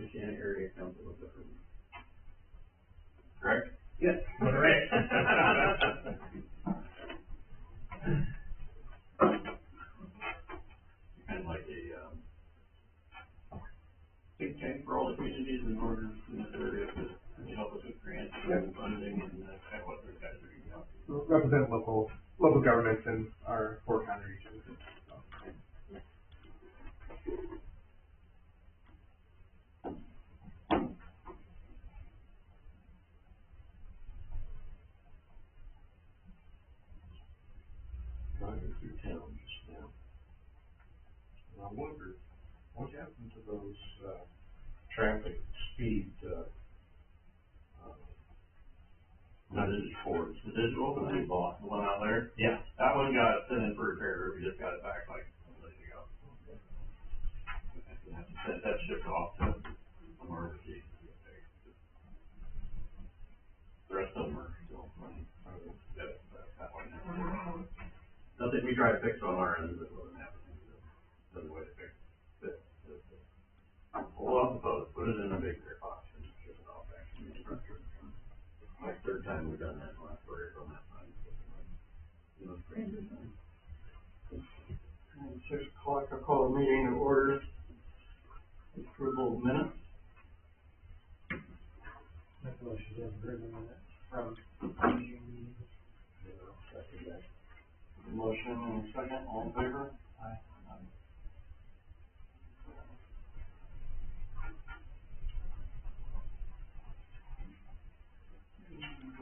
Michiana Area Council of Governments. Correct? Yes. All right. Kind of like a think tank for all the communities in order in this area to help us with grants and funding, and that's kind of what those guys are doing now. Represent local governments in our 4 county regions. Driving through town just now. And I wondered, what happened to those, traffic speed, no, this is Ford's, the digital that they bought, the one out there? Yeah. That one got sent in for repair, we just got it back like a month ago. That shipped off to somewhere overseas. The rest of them are still running. That one now. Nothing we try to fix on our end, but wasn't happening. Doesn't way to fix it. Pull off the boat, put it in a big clear box, and ship it off back to the instructor. Like 3rd time we've done that, last story from that time. It was pretty good time. And 6 o'clock, I'll call the meeting to order. Approval of minutes. Make a motion to approve the minutes from Motion and second, all in favor? Aye.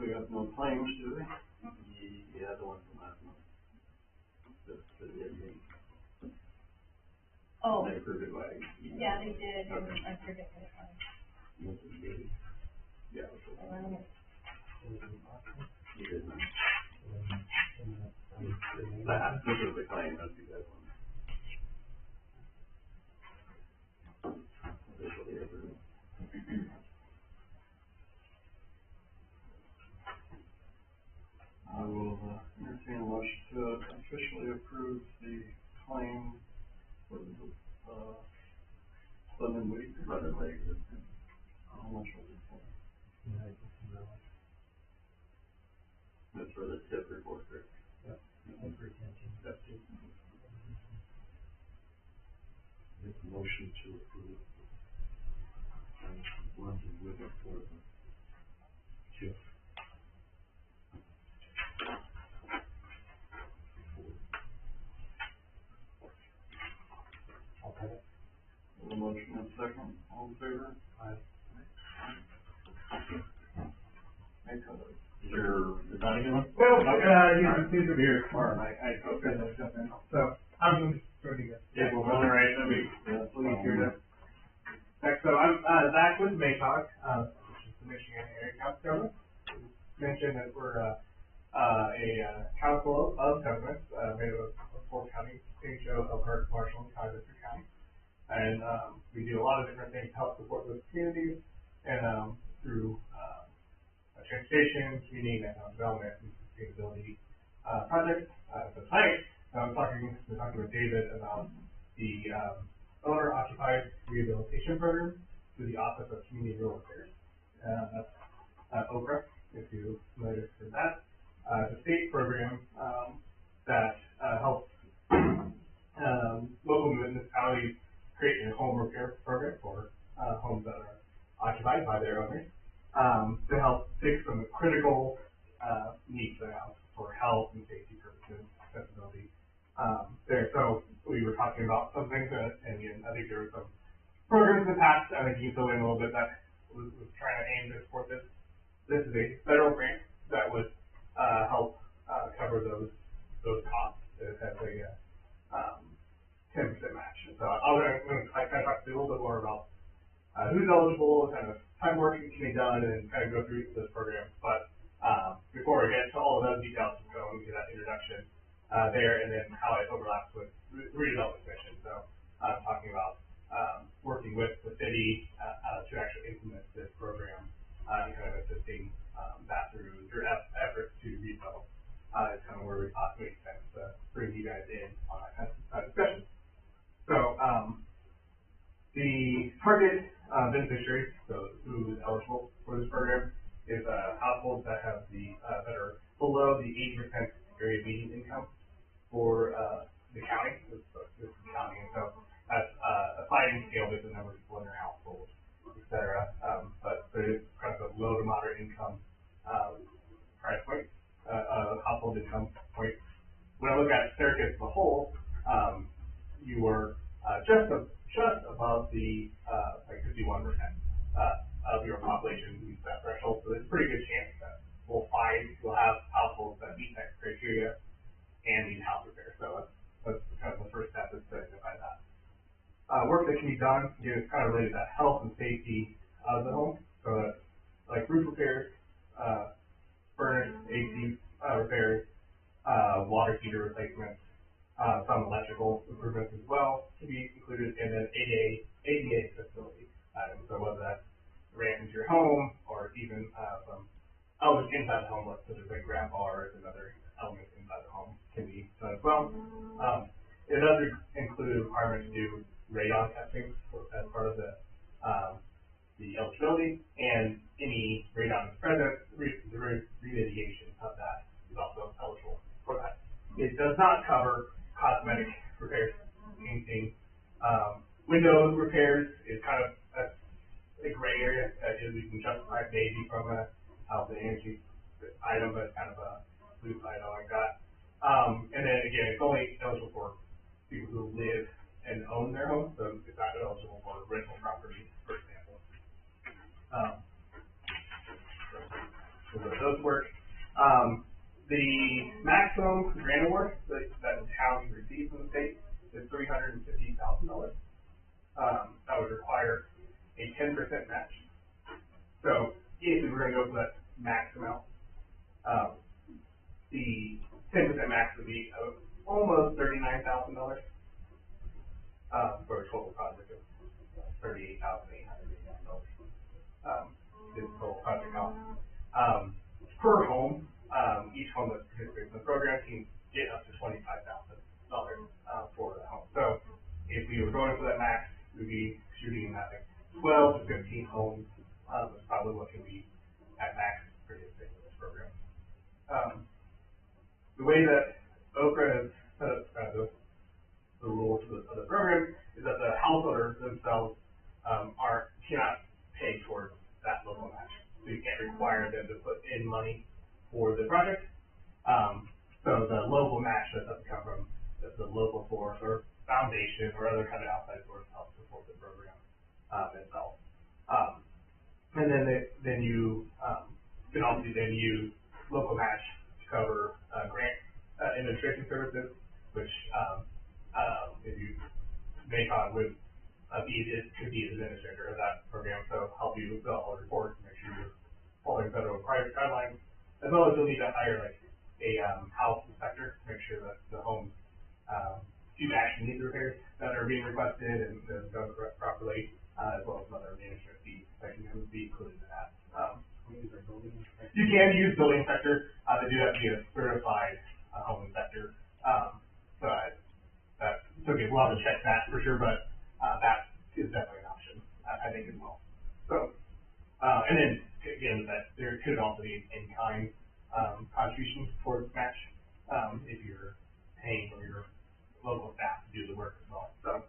We have no claims, do we? Yeah, the one from last month. The meeting. Oh, They approved it by. yeah, they did, and Okay. I forget what it was. Yeah. You did not. This is the claim, that's the good one. Officially approved. I will entertain a motion to officially approve the claim for the, London Week. How much was it for? That's for the tip report, correct? Yep. That's it. Make a motion to approve London Week for the tip. Okay. A motion and second, all in favor? Aye. Is that a good one? No, these are here. All right, okay. So, I'm going to get. Yeah, well, all right, let me, Please hear that. Next, so I'm, Zach with MACOG, which is the Michigan Area Council of Governments. Mentioned that we're, a council of governments, made up of 4 counties, St. Joe, Elkhart, Marshall, and Kaiser County. And, we do a lot of different things to help support those communities, and, through, transportation, community, and economic development, and sustainability, projects. So tonight, we're talking with David about the, owner-occupied rehabilitation program through the Office of Community Rural Affairs. That's OCRA, if you're familiar with that. It's a state program that helps local municipalities create a home repair program for homes that are occupied by their owners to help fix some critical needs of the house for health and safety. about some things, and again, I think there were some programs in the past, I think you fill in a little bit that was trying to aim to support this. This is a federal grant that would, help, cover those costs. It has a, 10% match. So I'm gonna kind of talk to you a little bit more about, who's eligible, kind of time work can be done, and kind of go through this program. But, before we get to all of those details, so let me get that introduction, there, and then how it overlaps with redevelopment mission. So, talking about, working with the city, to actually implement this program, and kind of assisting, that through your efforts to redevelop, is kind of where we thought it makes sense to bring you guys in on that kind of discussion. So, the target, beneficiaries, so who is eligible for this program, is, households that have that are below the 80% area median income for, the county, this is the county, and so that's, a sliding scale with the number of people in their household, et cetera. But there is kind of a low to moderate income, price point, household income point. When I look at Syracuse as a whole, you were, just above the, like 51%, of your population meets that threshold. So there's a pretty good chance that we'll have households that meet that criteria and need house repair. So that's kind of the first step, is to identify that. Work that can be done, again, is kind of related to health and safety of the home. So that's like roof repairs, furnace, AC, repairs, water heater replacements, some electrical improvements as well can be included, and then ADA accessibility items. So whether that's ramp into your home, or even, some elements inside the home, such as like grab bars and other elements inside the home can be done as well. It does include a requirement to do radon testing as part of the eligibility, and any radon that's present, the remediation of that is also eligible for that. It does not cover cosmetic repairs, painting, window repairs is kind of a gray area, is we can justify maybe from a health and energy item, but it's kind of a blue item like that. And then again, it's only eligible for people who live and own their home, so it's not eligible for rental property, for example. So those work. The maximum grant award that the town can receive from the state is $350,000. That would require a 10% match. So if we were going to go for that max amount, the 10% max would be almost $39,000 for a total project of $38,889. Is the total project cost. Per home, each home that participates in the program can get up to $25,000 for the home. So if we were going for that max, we'd be shooting at like 12 to 15 homes. That's probably what can be at max participating in this program. The way that Okra has set up the rules of the program is that the householders themselves cannot pay towards that local match. So you can't require them to put in money for the project. So the local match that doesn't come from the local source or foundation or other kind of outside source to help support the program itself. And then you can also then use local match to cover grant administration services, which if you MACOG would could be the administrator of that program, so help you fill all the reports, make sure you're following federal and private guidelines, as well as you'll need to hire like a house inspector to make sure that the homes do actually need the repairs that are being requested and done properly, as well as some other management fees that can be included in that. You can use building inspector, they do have to be a certified home inspector. So again, we'll have to check that for sure, but that is definitely an option, I think, as well. So, and then again, that there could also be an in-kind contribution towards match if you're paying for your local staff to do the work as well. So,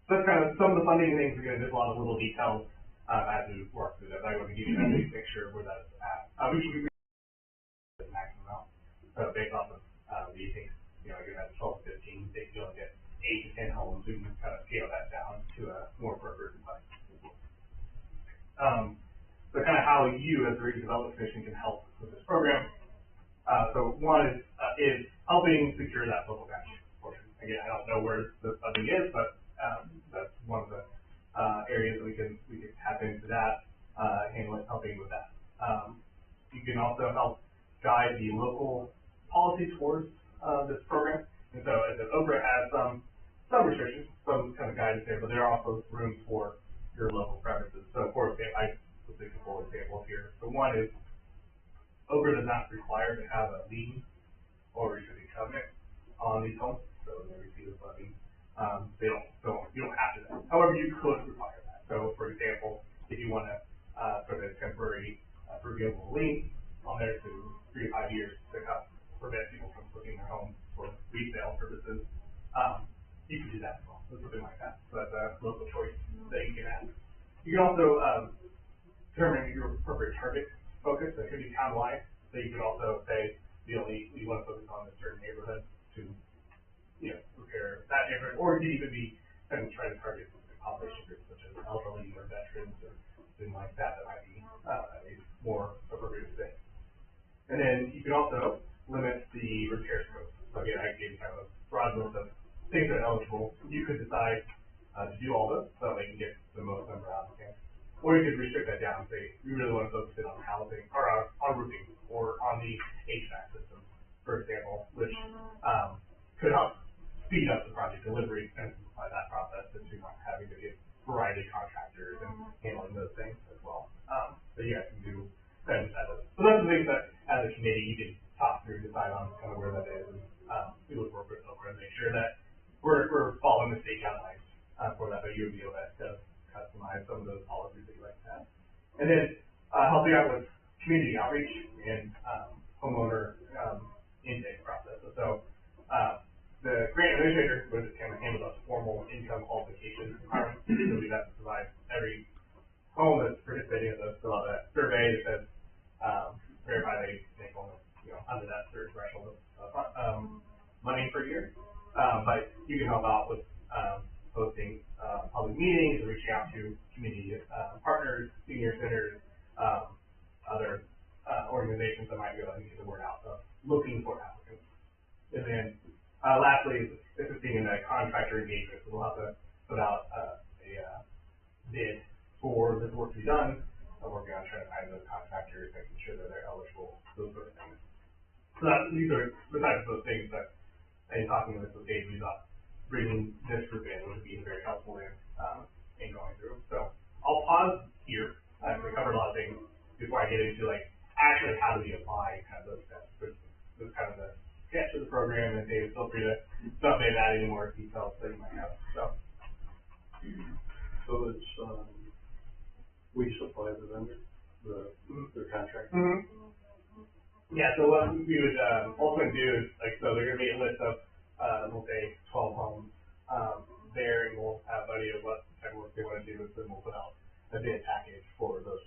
that's kind of some of the funding things. Again, there's a lot of little details as we work through that. I want to give you a big picture of where that's at. We should be the maximum amount. So based off of, do you think, again, that's 12 to 15 means they can only get 8 to 10 homes, we can kind of scale that down to a more appropriate size. So kind of how you as the redevelopment commission can help with this program. So one is helping secure that local match portion. Again, I don't know where the funding is, but that's one of the areas that we can tap into that, helping with that. You can also help guide the local policy towards this program. And so as an OBRA has some restrictions, some kind of guidance there, but there are also rooms for your local preferences. So for example, I will take a full example here. So one is OBRA does not require to have a lien or restricted covenant on these homes, so when they receive the funding, you don't have to. However, you could require that. So for example, if you want to put a temporary forgivable lien on there to 3 to 5 years to help prevent people from flipping their home for resale purposes, you can do that as well, or something like that. So that's a local choice that you can add. You can also determine your appropriate target focus. That could be townwide. So you could also say, we want to focus on a certain neighborhood to, repair that neighborhood, or it could even be kind of try to target specific population groups such as elderly or veterans or something like that that might be a more appropriate fit. And then you can also limit the repair scope. So again, I gave you kind of a broad list of things that are eligible. You could decide to do all those so that they can get the most number of applicants. Or you could restrict that down and say, we really want to focus in on housing, or on roofing, or on the HVAC system, for example, which could help speed up the project delivery and simplify that process since you're not having to get a variety of contractors and handling those things as well. So you guys can do kind of that. So those are the things that, as a committee, you can talk through, decide on kind of where that is, and we look for and make sure that we're following the state guidelines for that, but you would be able to customize some of those policies that you like to have. And then helping out with community outreach and homeowner intake process. So the grant administrator would kind of handle those formal income qualification requirements. So we have to provide every home that's participating in those fill out that survey that says verify they make almost under that certain threshold of money per year. But you can help out with hosting public meetings, reaching out to community partners, senior centers, other organizations that might be able to get the word out of looking for applicants. And then lastly, assisting in the contractor engagement. So we'll have to put out a bid for this work to be done. Working on trying to find those contractors, making sure that they're eligible, those sort of things. So these are the types of those things that, in talking with Dave, we thought bringing this group in would be very helpful in going through. So I'll pause here. We covered a lot of things before I get into actually how do we apply kind of those steps. This kind of the sketch of the program, and Dave, feel free to jump in and add any more details that you might have. So it's we supply the vendor, the contractor. Mm-hmm. Yeah, so what we would ultimately do is, so there's going to be a list of, we'll say, 12 homes there, and we'll have an idea of what type of work they want to do, and then we'll put out a bid package for those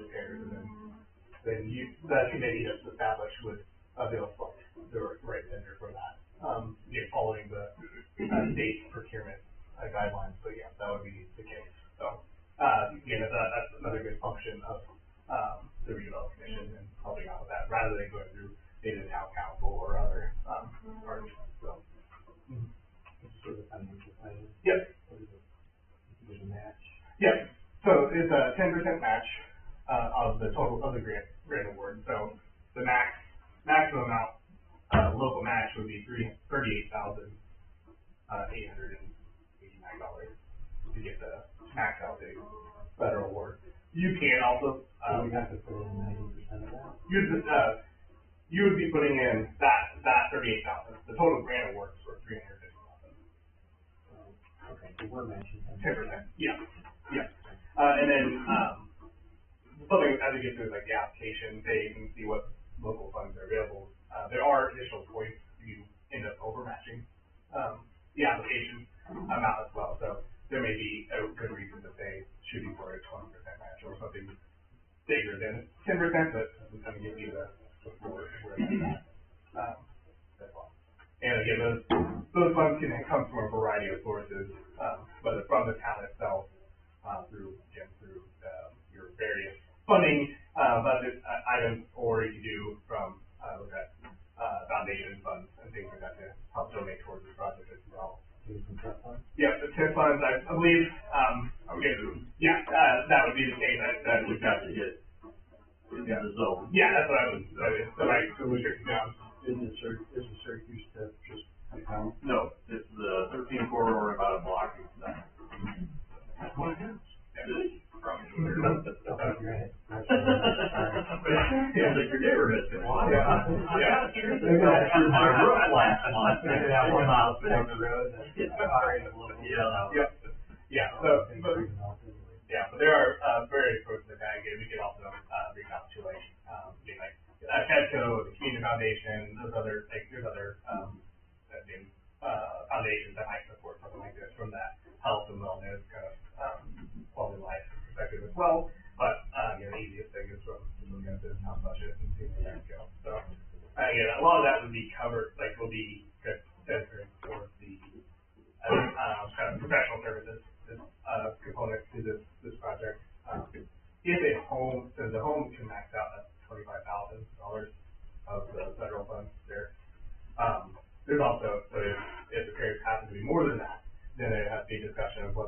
repairs, and then the committee that's established would be able to select the right vendor for that, following the state procurement guidelines. So yeah, that would be the case. So again, that's another good function of the redevelopment commission and helping out with that, rather than going through maybe the town council or other parties. So, Sort of financial planning. yep. There's a match. Yep. So it's a 10% match of the total of the grant award. So the maximum amount local match would be $38,889 to get the max out the federal award. You can also We have to put in 90% of that. you would be putting in that 38,000. The total grant award is for 350,000. Okay, so we're mentioning 10%. Yeah. And then something as we get through the application phase and see what local funds are available. There are additional points if you end up overmatching the application amount as well. So there may be a good reason to say shooting for a 20% match or something bigger than 10%, but we kind of give you the floor where that's at. That's all. And again, those funds can come from a variety of sources, whether from the town itself, through your various funding, budget items, or you do from, look at, foundation funds and things like that to help donate towards this project as well. Yeah, the TIF funds, I believe, yeah, that would be the case, that We've got to hit the zone. yeah, that's what I was written down. Is the Syracuse stuff just a town? No, it's the 13 corridor, about a block. That's what it is. Really? Probably. Okay. Yeah, like your neighborhood's gonna. Yeah. They got through my roof last month. Maybe that 1 mile down the road. Yeah. Yeah, so, but there are, various sources of that, again, we could also, reach out to like, TEDCO, the Community Foundation, there's other, foundations that might support something like this from that health and wellness kind of, quality of life perspective as well. But, the easiest thing is from looking at the town budget and seeing where that goes. So, again, a lot of that would be covered, will be centered towards the, kind of professional services, component to this project. If a home, so the home can max out at $25,000 of the federal funds there. There's also, so if the repairs happen to be more than that, then it has to be a discussion of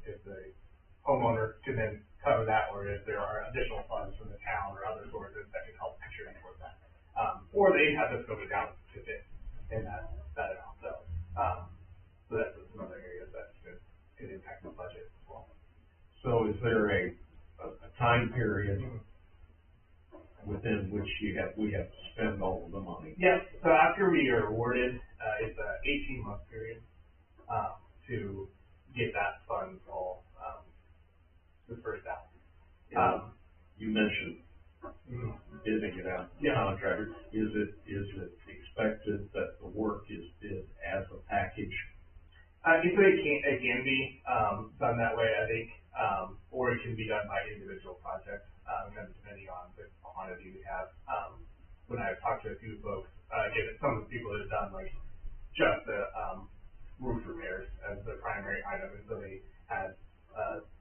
if the homeowner can then cover that, or if there are additional funds from the town or other sources that can help contribute towards that. Or they have to scope it down to fit in that amount. So that's another area that could impact the budget as well. So is there a time period within which we have to spend all of the money? Yes, so after we are awarded, it's a 18-month period, to get that funds all, dispersed out. You mentioned bidding it out to contractors. Is it expected that the work is bid as a package? It can be, done that way, I think, or it can be done by individual projects, kind of depending on the quantity we have. When I've talked to a few folks, again, some of the people that have done like just the, roof repairs as the primary item, and so they had,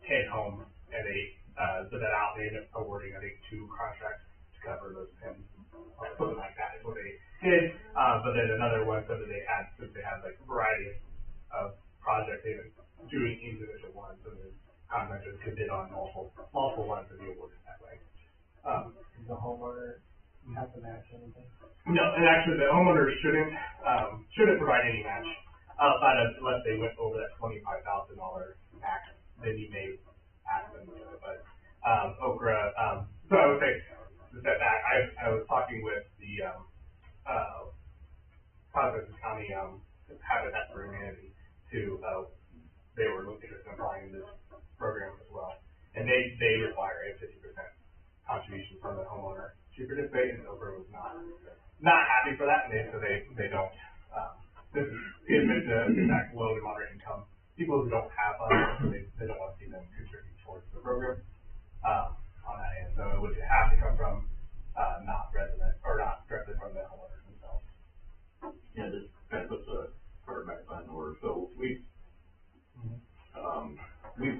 10 homes, and they, bid that out, they ended up awarding, I think, 2 contracts to cover those 10, something like that is what they did. But then another one said that since they had like a variety of projects, they were doing individual ones, so the contractors could bid on multiple ones and be awarded that way. Does the homeowner have to match anything? No, and actually the homeowner shouldn't provide any match outside of, unless they went over that $25,000 max, then you may ask them to do it, but, Okra, so I would say, to step back, I was talking with the, Providence County, Habitat for Humanity they were interested in applying this program as well, and they require a 50% contribution from the homeowner to participate, and Okra was not happy for that, and so they don't, this is meant to impact low to moderate income people who don't have funds, so they don't want to see them contribute towards the program, on that end, so it would have to come from, not resident, or not directly from the homeowners themselves. Yeah, this kind of puts a quarterback on the order. So we've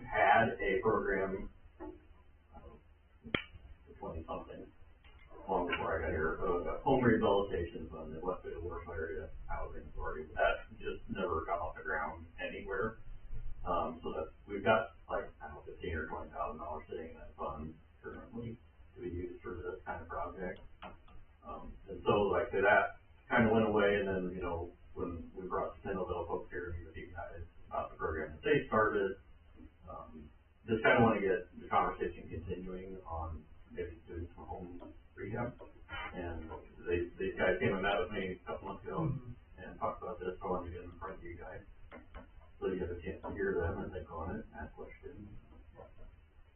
had a program, 20-something, long before I got here, home rehabilitation on the West Bay of Warsaw area housing authority. That just never got off the ground anywhere. So that we've got like, I don't know, $15,000 or $20,000 sitting in that fund currently to be used for this kind of project. And so like that kind of went away, and then, when we brought the Kendallville folks here and you guys about the program that they started, just kind of want to get the conversation continuing on maybe doing some home rehab. And these guys came and met with me a couple months ago and talked about this, so I wanted to get in front of you guys, so you have a chance to hear them and think on it and ask questions.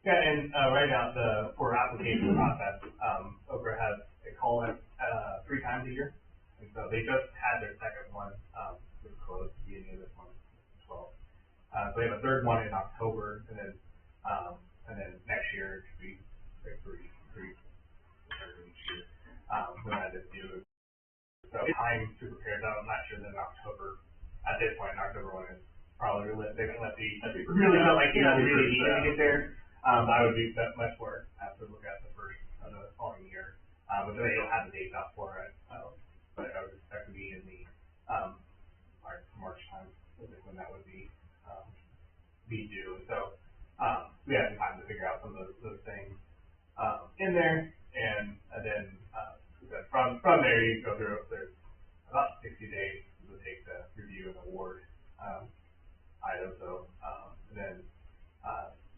Yeah, and, right now, for application process, Okra has a call-in, 3 times a year. And so they just had their second one, it was closed at the beginning of this month, 12. So they have a third one in October, and then next year it could be like three each year, when that is due. So time to prepare that, I'm not sure that in October, at this point, October 1 is probably realistic unless we That'd be really felt like, yeah, we really pretty needed to fast. get there. I would be that much more apt to look at the first of the following year, which they don't have the dates out for it. But I would expect to be in the, March time, is when that would be due. So, we have some time to figure out some of those things, in there, and then, from there, you go through, there's about 60 days it would take to review and award, items, so, then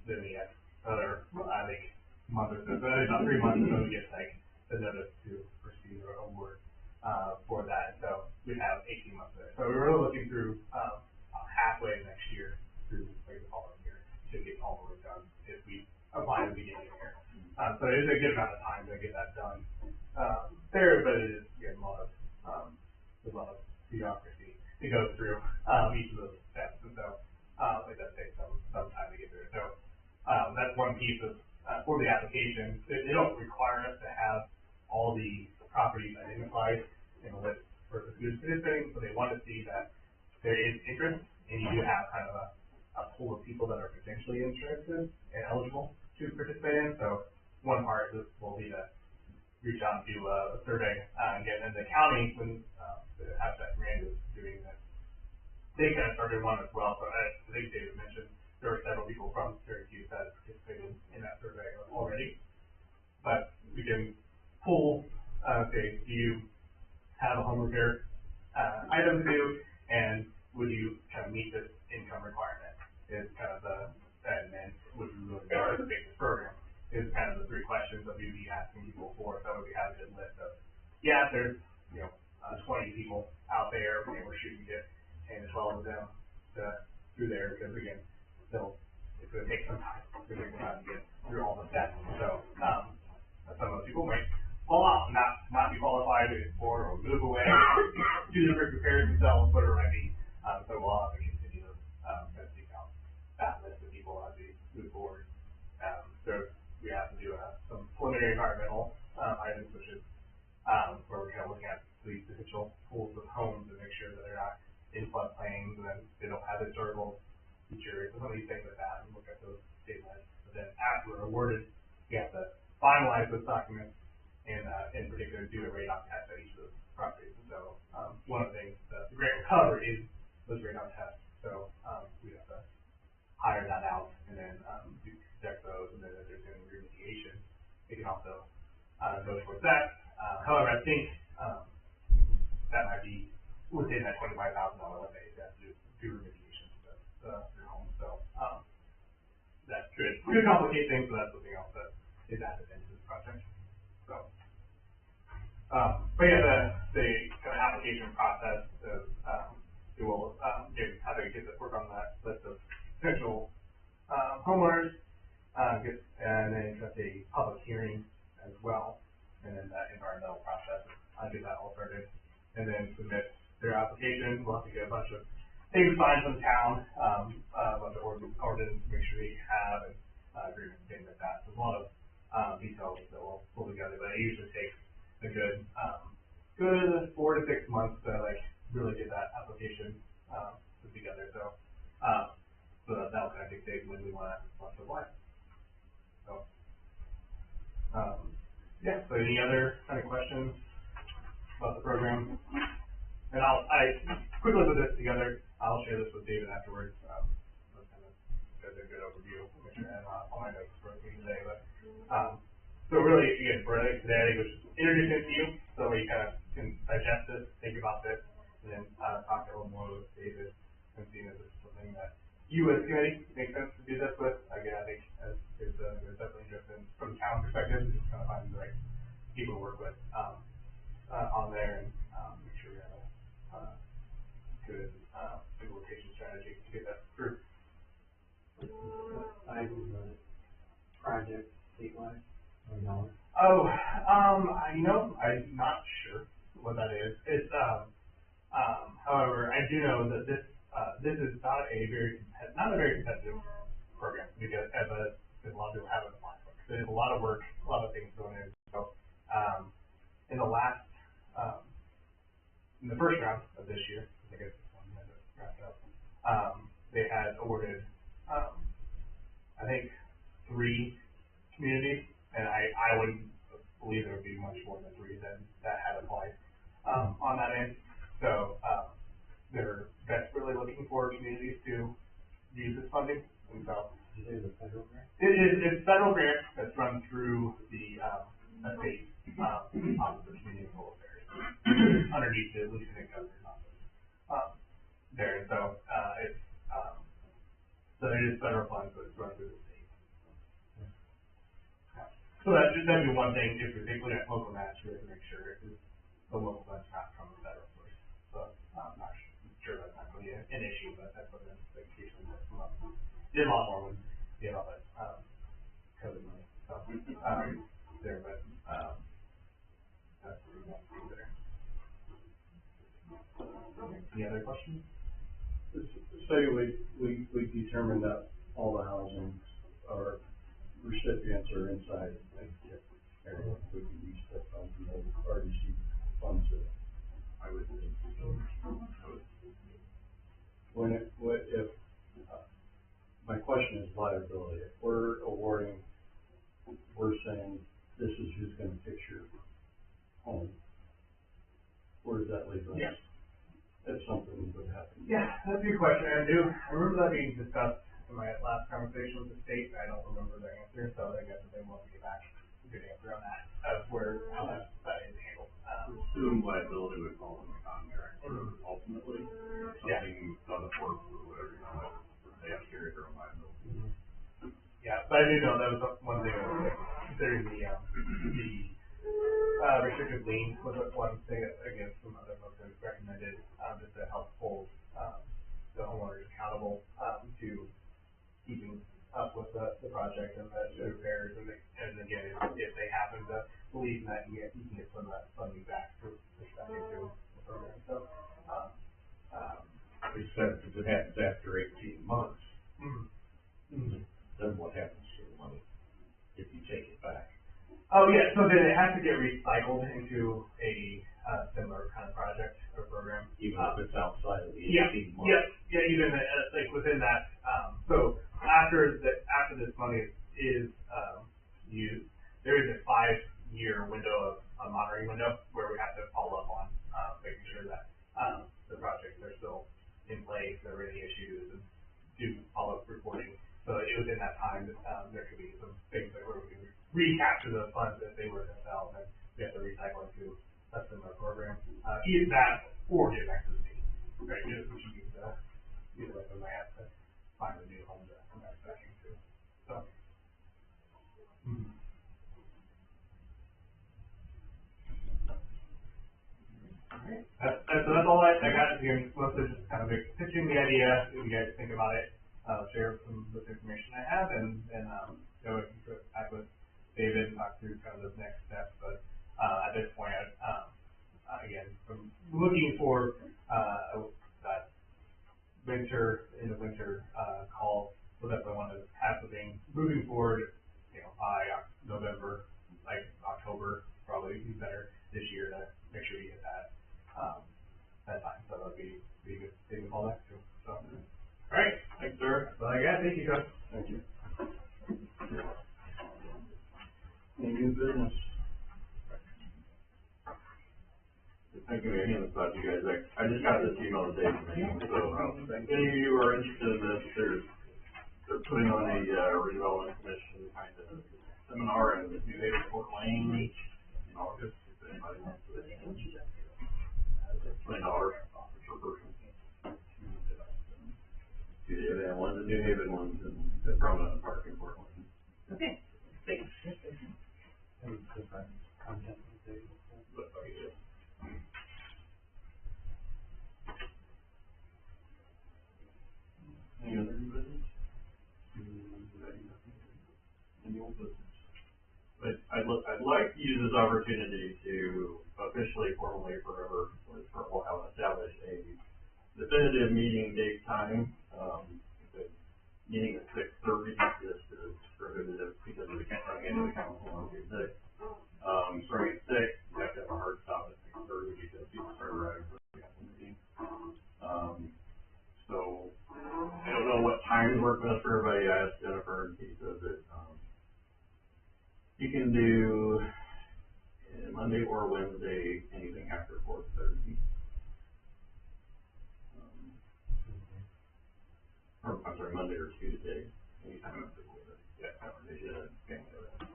we have another, I think, month or so, about 3 months until we get like the notice to proceed or award, for that, so we have 18 months there. So we're really looking through, halfway next year through like the following year to get all the work done if we apply at the beginning of the year. So it is a good amount of time to get that done, there, but it is, again, there's a lot of bureaucracy to go through, each of those steps, and so, it does take some time to get through. So, that's one piece of, for the application. They don't require us to have all the properties identified in a list for who's participating, but they want to see that there is interest, and you do have kind of a pool of people that are potentially interested and eligible to participate in. So one part of this will be to reach out and do a survey, and get in the county when, the Habitat Command is doing this. They kind of started one as well, so I think David mentioned there were several people from Syracuse that participated in that survey already. But we can pull, say, do you have a home repair, item to do, and would you kind of meet this income requirement? Is kind of and then would you really participate in this program? Is kind of the 3 questions that we'd be asking people for. So we have a good list of, there's, 20 people out there, we're shooting to get 10 to 12 of them through there, because again, it's going to take some time. It's going to take some time to get through all the steps. So, some of those people might fall off, not be qualified for, or move away, do the repairs themselves, whatever it might be. So we'll have to continue to, kind of seek out that list of people as we move forward. So we have to do, some preliminary environmental, items, which is, where we're kind of looking at the potential pools of homes and make sure that they're not in floodplains, and then they don't have historical features, and some of these things like that, and look at those statements. But then after we're awarded, we have to finalize those documents, and, in particular, do a radon test at each of those properties. And so, one of the things that the grant will cover is those radon tests. So, we have to hire that out, and then, conduct those, and then if there's any remediation, they can also, go towards that. However, I think, that might be within that $25,000 limit, you have to do remediation to your home. So, that could complicate things, but that's something else that is added into this project. So, but yeah, the kind of application process is, it will, have to get work on that list of potential, homeowners, and then set a public hearing as well, and then that environmental process, get that all started, and then submit their application. We'll have to get a bunch of things signed from the town, a bunch of ordinance, make sure they have, and, agreements, things like that. So there's a lot of, details that we'll pull together, but it usually takes a good 4 to 6 months to like really get that application, put together. So, that'll kind of dictate when we want to apply. So, so any other kind of questions about the program? And I quickly put this together. I'll share this with David afterwards. That's kind of a good overview. Make sure I have all my notes for me today. But, so really, again, for today, it was just introducing it to you, so you kind of can digest this, think about this, and then, talk a little more with David and see if this is something that you as a committee makes sense to do this with. Again, I think there's definitely interest in, from the town perspective, just kind of finding the right people to work with, on there, and, make sure we have a, good, implementation strategy to get that through. Size of the project statewide, or no? Oh, I'm not sure what that is. It's, however, I do know that this is not a very competitive program, because because a lot of people haven't applied for it. There's a lot of work, a lot of things going in. So, in the first round of this year, I think it's wrapped up. They had awarded, I think, 3 communities, and I would believe there would be much more than 3 that had applied, on that end. So, they're desperately looking for communities to use this funding, and so. Is it a federal grant? It's federal grant that's run through the, state, Office of Community and Rural Affairs, underneath the Lieutenant Governor's office. There, so, so it is federal funds, but it's run through the state. So that'd be one thing, if you're looking at local match, we have to make sure it's the local funds not from the federal source. So, I'm not sure that's not really an issue, but that's what the expectation was from us. Did a lot more when you know, but, COVID money, so, there, but, that's what we want to do there. Any other questions? Say we determine that all the housing or recipients are inside the area, we can use that funds and they've already received funds that I would think. if, my question is liability. If we're awarding, we're saying this is who's gonna fix your home, where does that leave us? Yeah. If something would happen. Yeah, that's a good question, I remember that being discussed in my last conversation with the state, I don't remember their answer, so I guess if they want to get back a good answer on that, of how that is handled. Assume liability would fall in the contract, ultimately, Yeah. something doesn't work or whatever, you know, they have to carry their own liability. Yeah, but I do know that was one thing, considering the restricted lien was one thing that, again, some other folks have recommended, just to help hold, the homeowners accountable, to keeping up with the project and the repairs, and again, if they happen to believe that you can get some of that funding back to push back into the program, so, Except if it happens after 18 months, mm-hmm. then what happens to the money if you take it back? Oh, yeah, so then it has to get recycled into a, similar kind of project or program. Even if it's outside of the Yeah, 18 months? yeah, even, like, within that, so after this money is, used, there is a 5-year window a monitoring window, where we have to follow up on, making sure that, the projects are still in place, if there are any issues, and do follow-up reporting. So within that time, there could be some things that where we can recapture those funds if they were to sell, and then we have to recycle into a similar program. Either that or get back to the state, right, which you need to, like when they have to find a new home to come back into, so. Mhm. Alright, so that's all I got, again, mostly just kind of pitching the idea, if you guys think about it, share some of this information I have, and go and go back with David and talk through kind of those next steps, but, at this point, again, from looking for, that in the winter, call, so definitely want to have something moving forward, by November, like October, probably be better this year to make sure you get that, that time, so that'd be a good thing to fall back to, so. Alright, thanks, sir, that's all I got, thank you, John. Thank you. Any new business? Thank you again, about you guys, I just got this email today from me, so, if any of you are interested in this, they're putting on a, redevelopment commission kind of seminar in New Haven, Fort Wayne, in August, if anybody wants to attend. $20 per person. Yeah, one's in New Haven, one's in the Promenade Park in Fort Wayne. Okay. Thanks. And different content. But, yeah. Any other new business? Any old business? But I'd like to use this opportunity to officially, formally, forever, for a while, establish a definitive meeting date time. The meeting at 6:30 is prohibitive because we can't get into the council on Tuesday. Starting at 6, we have to have a hard stop at 6:30 because people start arriving for the council meeting. is working best for everybody. I asked Jennifer and she said that, you can do Monday or Wednesday, anything after 4:30. Or, I'm sorry, Monday or Tuesday, anytime after 4:30. Yeah, conversation and family event.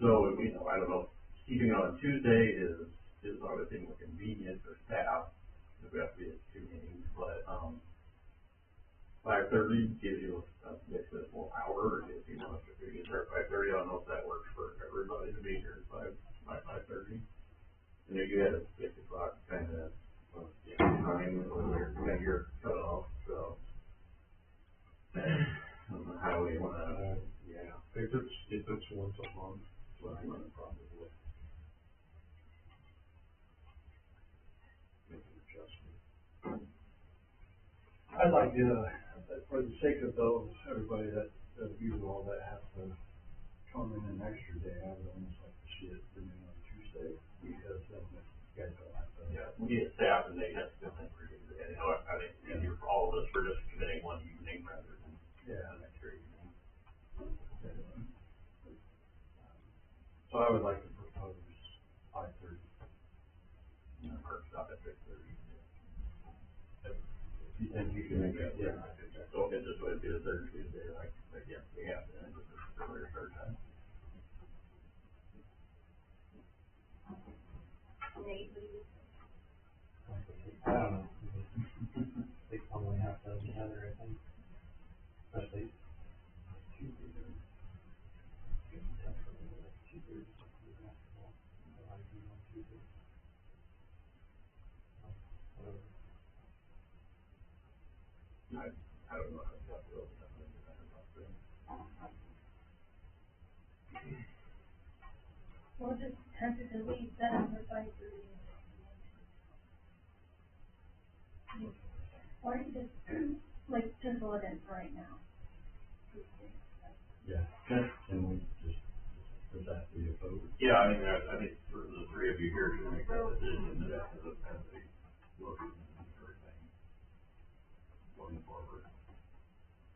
So, you know, I don't know, keeping it on Tuesday is obviously more convenient for staff, if we have to be at 2 meetings, but, 5:30 gives you makes it a full hour, or gives you, if you can start 5:30, I don't know if that works for everybody to be here by 5:30. And then you had a 6 o'clock kind of, time, where you're cut off, so. I don't know how we wanna, Yeah, if it's once a month, probably. Make an adjustment. I'd like to, for the sake of those, everybody that views all that has to come in an extra day, I would almost like to see it remain on Tuesday, because then you guys don't have to. yeah, we need a staff and they have to think pretty good, you know, I think, easier for all of us, we're just committing one evening rather than, an extra evening. So I would like to propose 5:30. You know, or stop at 6:30. If you think you can make it, yeah. So it just would be the third Tuesday, like, yeah, we have to end with the earlier start time. Nate, what do you think? I don't know. They probably have to together, I think. Especially Tuesday. I don't know how to talk about that. We'll just tentatively set up for 5:30. Or you just, like, pencil it in for right now. Yeah. Can we just, does that be opposed? Yeah, I mean, I think for the three of you here to make that decision, that has a motion and everything going forward.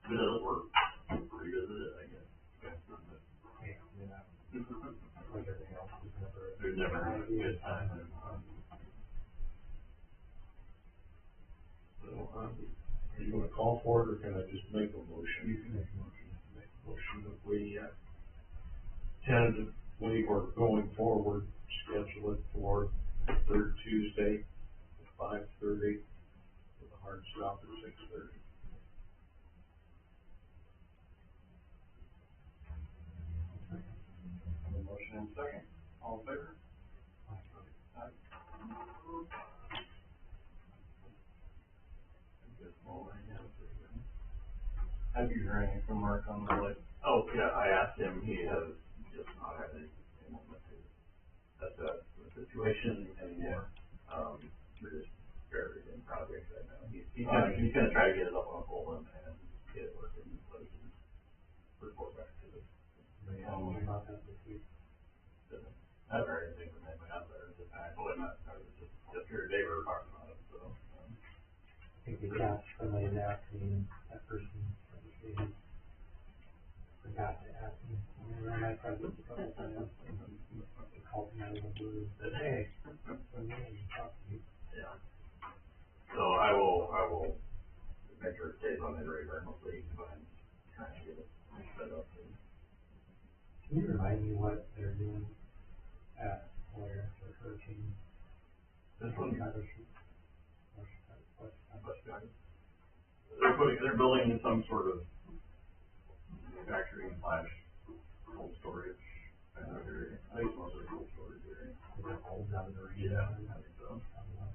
If it doesn't work, revisit it, I guess. Like everything else, There's never a good time. So, are you gonna call for it, or can I just make a motion? You can make a motion. Make a motion that we, tentatively, or going forward, schedule it for the third Tuesday at 5:30, with a hard stop at 6:30. A motion and second, all in favor? Have you heard anything from Mark on the, like, Oh, yeah, I asked him, he has just not had anything to assess the situation anymore. We're just very in project right now. He's gonna try to get it up on a full and get it working, so he can report back to us. about that this week. I haven't heard anything from anybody out there, just, I told him that, I was just yesterday they were talking about it, so. I think they asked, somebody had asked me, that person, they forgot to ask me, and then I probably a couple times, they called me out of the blue and said, hey, I'm going to talk to you. Yeah. So I will make sure it stays on his radar, hopefully he can find, trying to get it set up. Can you remind me what they're doing at where the hurricane? This one, West they're building some sort of manufacturing slash cold storage kind of area. I think it's mostly cold storage area. Is it cold out of the rain? Yeah, I think so.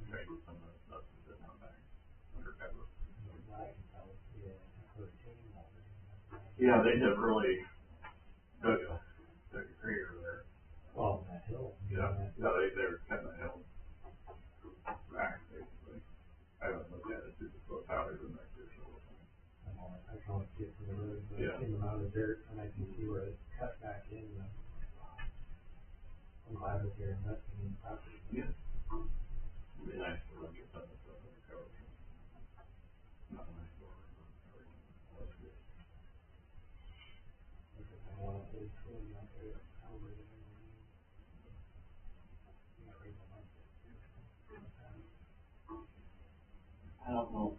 Right, some of the stuff is sitting out back under cover. Yeah, they have really dug a crater there. Well, that hill. Yeah, they're cutting the hill back, basically. I haven't looked at it, it's close out, it's back there, so. I can only see it from the road, but Yeah. in the amount of dirt, and I can see where it's cut back in, I'm glad that they're investing in property. Yeah. It'd be nice to look at some of the stuff in the cover.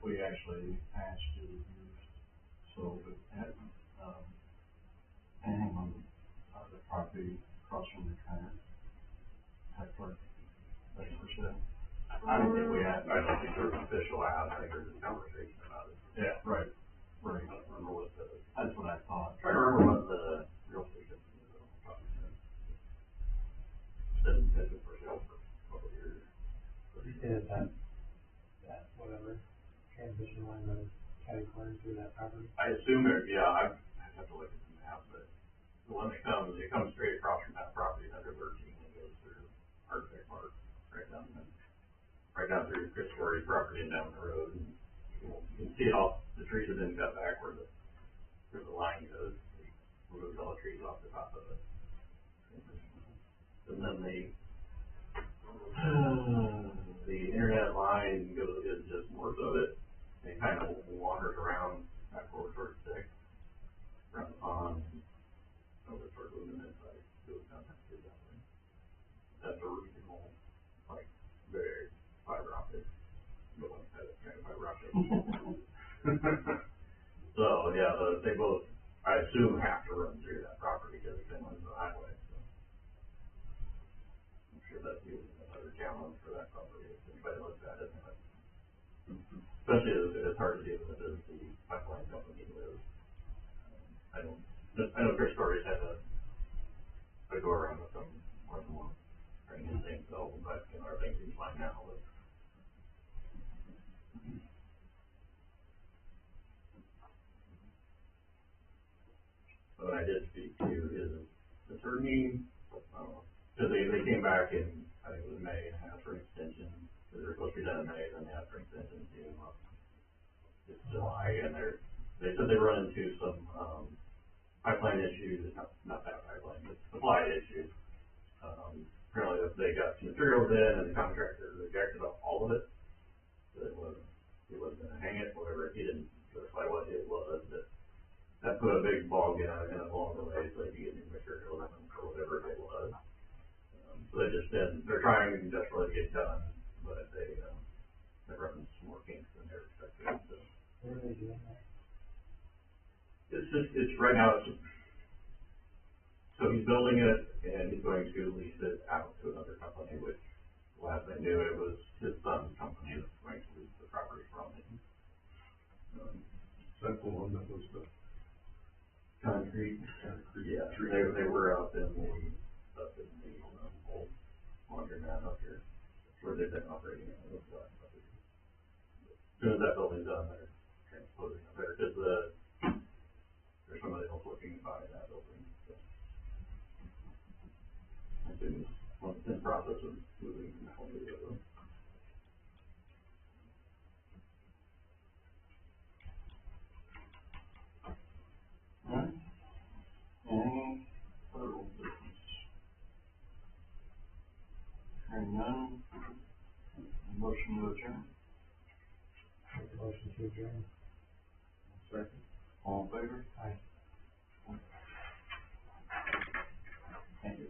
we actually asked to use, so that, anything on, the property across from the current, Heckler, like for sale. I don't think we had, I don't think there was an official ad, I think there was a conversation about it. Yeah, right, right. I don't remember what the, That's what I thought. trying to remember what the real estate company was on. Been for sale for a couple of years. You said that whatever transmission line runs catty-corner through that property. I assume there, yeah, I'd have to look at the map, but the one that comes, it comes straight across from that property under 13 and goes through Arctic Park, right down through Chris Story's property and down the road. And you can see it all, the trees have been cut back where the line goes. They removed all the trees off the top of it. And then the internet line is just north of it. It kind of wanders around back over towards Six, around the pond, over towards Lumen inside, goes down that way. That's a regional, like, very fiber optic, but like that kind of fiber optic. So, yeah, they both, I assume, have to run through that property because it's inland the highway, so. I'm sure that's another challenge for that property, if anybody looks at it. Especially as hard to deal with as the pipeline company is. I know Chris Story's had a go around with them more than once, trying to things so, but, you know, everything seems fine now, but. But I did speak to his attorney, cause they came back in, I think it was May, and asked for an extension, cause they're supposed to be done in May, then they asked for an extension to, it's July, and they said they run into some, pipeline issues, not that pipeline, but supply issues. Apparently they got some materials in and the contractor rejected all of it. So he wasn't gonna hang it, whatever, he didn't specify what it was, but that put a big bog in it along the way, so they could get new material in or whatever it was. So they're trying desperately to get done, but they're running some more kinks than they're expecting, so. What are they doing there? It's right now, so he's building it and he's going to lease it out to another company, which last I knew it was his son's company that's going to lease the property from him. That's the one that was the Concrete, yeah, they were up in the old laundromat up here, where they've been operating it over the last couple of years. As soon as that building's done, they're transposing up there, cause there's somebody else looking to buy that building, so. As soon as, once it's in process of moving from one to the other. Alright. Any other old business? Hearing none, motion to adjourn, Make a motion to adjourn. second, all in favor? Aye. Thank you.